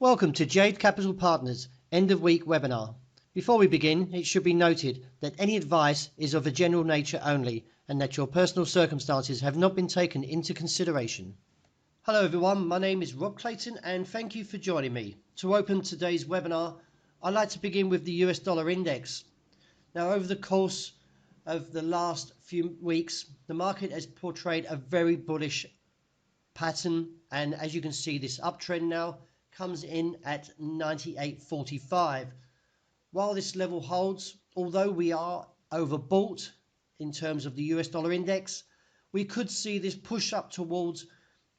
Welcome to Jade Capital Partners end of week webinar. Before we begin, it should be noted that any advice is of a general nature only and that your personal circumstances have not been taken into consideration. Hello everyone, my name is Rob Clayton and thank you for joining me. To open today's webinar, I'd like to begin with the US dollar index. Now, over the course of the last few weeks, the market has portrayed a very bullish pattern, and as you can see, this uptrend now comes in at 98.45. While this level holds, although we are overbought in terms of the US dollar index, we could see this push up towards,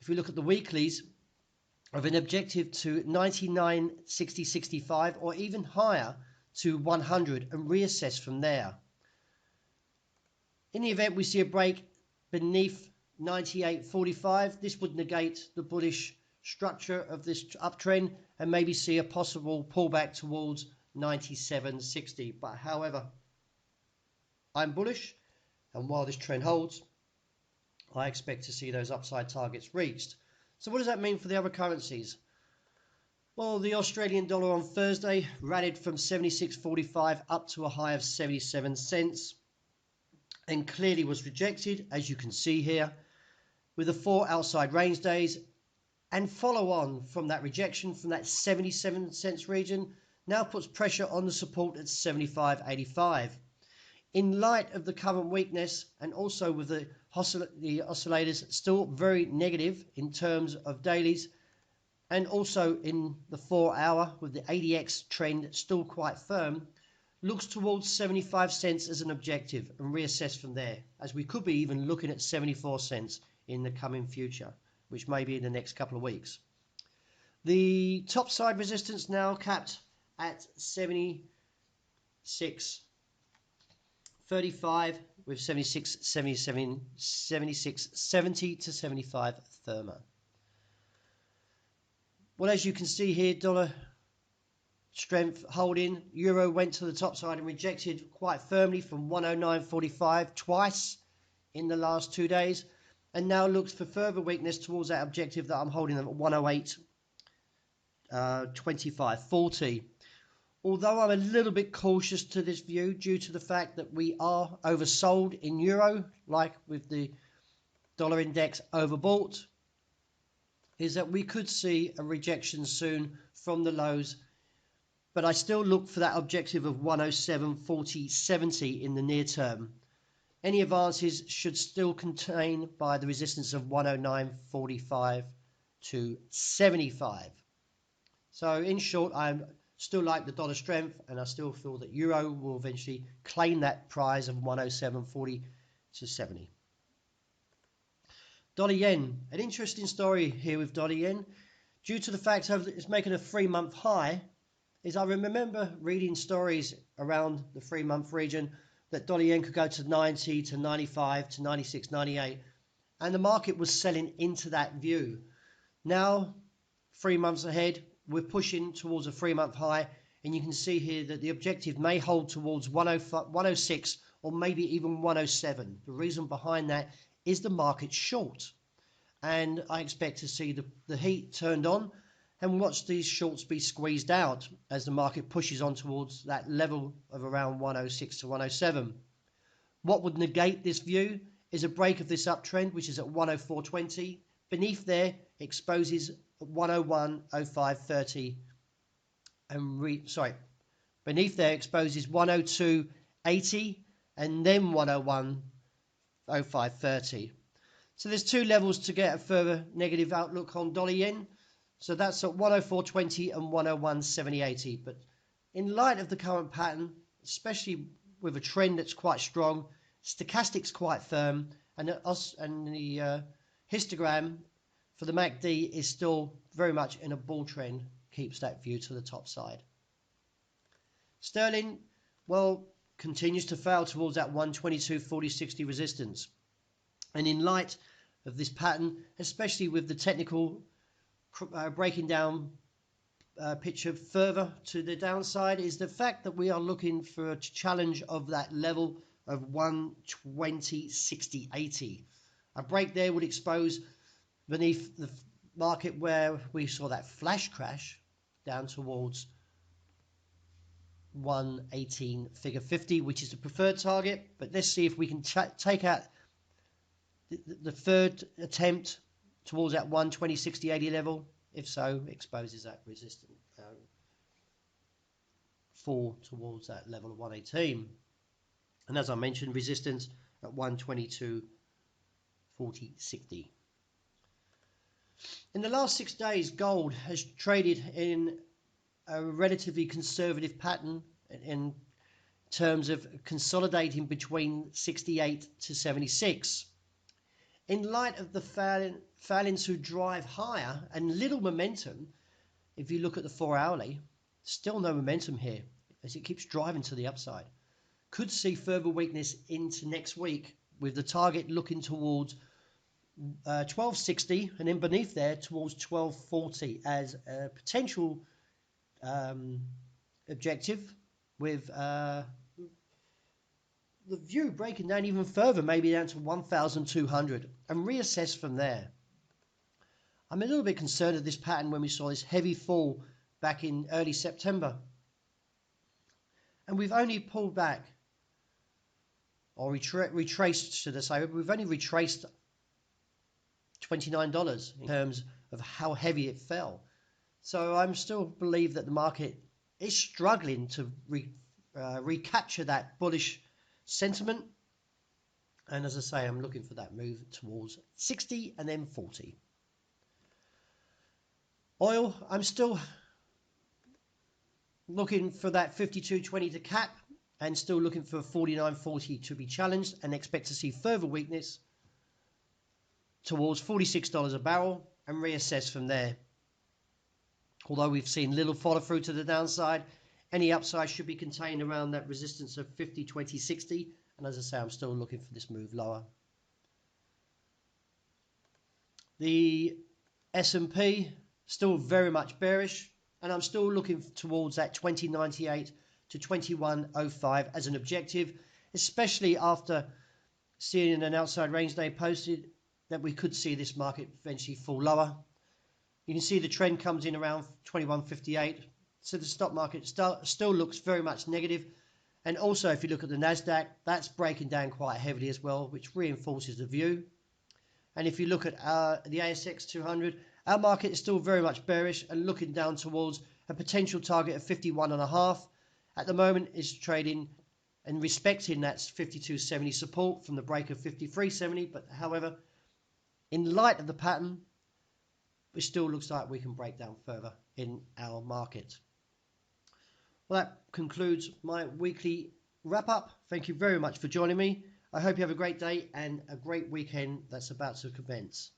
if we look at the weeklies, of an objective to 99.60.65 or even higher to 100 and reassess from there. In the event we see a break beneath 98.45, this would negate the bullish structure of this uptrend and maybe see a possible pullback towards 97.60. But however, I'm bullish, and while this trend holds, I expect to see those upside targets reached. So what does that mean for the other currencies? Well, the Australian dollar on Thursday rallied from 76.45 up to a high of 77 cents and clearly was rejected, as you can see here, with the 4 outside range days, and follow on from that rejection from that 77 cents region now puts pressure on the support at 75.85. In light of the current weakness and also with the oscillators still very negative in terms of dailies, and also in the 4 hour with the ADX trend still quite firm, looks towards 75 cents as an objective and reassess from there, as we could be even looking at 74 cents in the coming future, which may be in the next couple of weeks. The top side resistance now capped at 76.35 with 76.70 to 75 therma. Well, as you can see here, dollar strength holding. Euro went to the top side and rejected quite firmly from 109.45 twice in the last 2 days, and now looks for further weakness towards that objective that I'm holding at 108.25.40. Although I'm a little bit cautious to this view due to the fact that we are oversold in euro, like with the dollar index overbought, is that we could see a rejection soon from the lows, but I still look for that objective of 107.40.70 in the near term. Any advances should still contain by the resistance of 109.45 to 75. So in short, I still like the dollar strength, and I still feel that euro will eventually claim that prize of 107.40 to 70. Dollar yen, an interesting story here with dollar yen, due to the fact that it's making a 3-month high. Is I remember reading stories around the 3-month region that dollar yen could go to 90 to 95 to 96, 98, and the market was selling into that view. Now, 3 months ahead, we're pushing towards a 3-month high, and you can see here that the objective may hold towards 106 or maybe even 107. The reason behind that is the market short, and I expect to see the heat turned on and watch these shorts be squeezed out as the market pushes on towards that level of around 106 to 107. What would negate this view is a break of this uptrend, which is at 104.20. Beneath there exposes 101.05.30 and beneath there exposes 102.80 and then 101.05.30. So there's 2 levels to get a further negative outlook on dollar yen. So that's at 104.20 and 101.70.80. But in light of the current pattern, especially with a trend that's quite strong, stochastic's quite firm, and the histogram for the MACD is still very much in a bull trend, keeps that view to the top side. Sterling, well, continues to fail towards that 122.40.60 resistance. And in light of this pattern, especially with the technical breaking down picture further to the downside, is the fact that we are looking for a challenge of that level of 120.60.80. A break there would expose beneath the market where we saw that flash crash down towards 118 figure 50, which is the preferred target. But let's see if we can take out the third attempt towards that 120, 60, 80 level. If so, exposes that resistance fall towards that level of 118. And as I mentioned, resistance at 122, 40, 60. In the last 6 days, gold has traded in a relatively conservative pattern in terms of consolidating between 68 to 76. In light of the failings who drive higher and little momentum, if you look at the 4 hourly, still no momentum here as it keeps driving to the upside. Could see further weakness into next week with the target looking towards 1260 and then beneath there towards 1240 as a potential objective, with the view breaking down even further, maybe down to 1,200 and reassess from there. I'm a little bit concerned at this pattern when we saw this heavy fall back in early September. And we've only pulled back, or retraced, should I say, we've only retraced $29 in terms of how heavy it fell. So I'm still believe that the market is struggling to recapture that bullish sentiment. And as I say, I'm looking for that move towards 60 and then 40. Oil, I'm still looking for that 52.20 to cap and still looking for 49.40 to be challenged, and expect to see further weakness towards $46 a barrel and reassess from there. Although we've seen little follow through to the downside, any upside should be contained around that resistance of 50, 20, 60. And as I say, I'm still looking for this move lower. The S&P still very much bearish, and I'm still looking towards that 2098 to 2105 as an objective, especially after seeing an outside range day posted that we could see this market eventually fall lower. You can see the trend comes in around 2158, so the stock market still looks very much negative. And also, if you look at the Nasdaq, that's breaking down quite heavily as well, which reinforces the view. And if you look at the ASX 200, our market is still very much bearish and looking down towards a potential target of 51.5. At the moment, it's trading and respecting that 52.70 support from the break of 53.70. But however, in light of the pattern, it still looks like we can break down further in our market. Well, that concludes my weekly wrap up. Thank you very much for joining me. I hope you have a great day and a great weekend that's about to commence.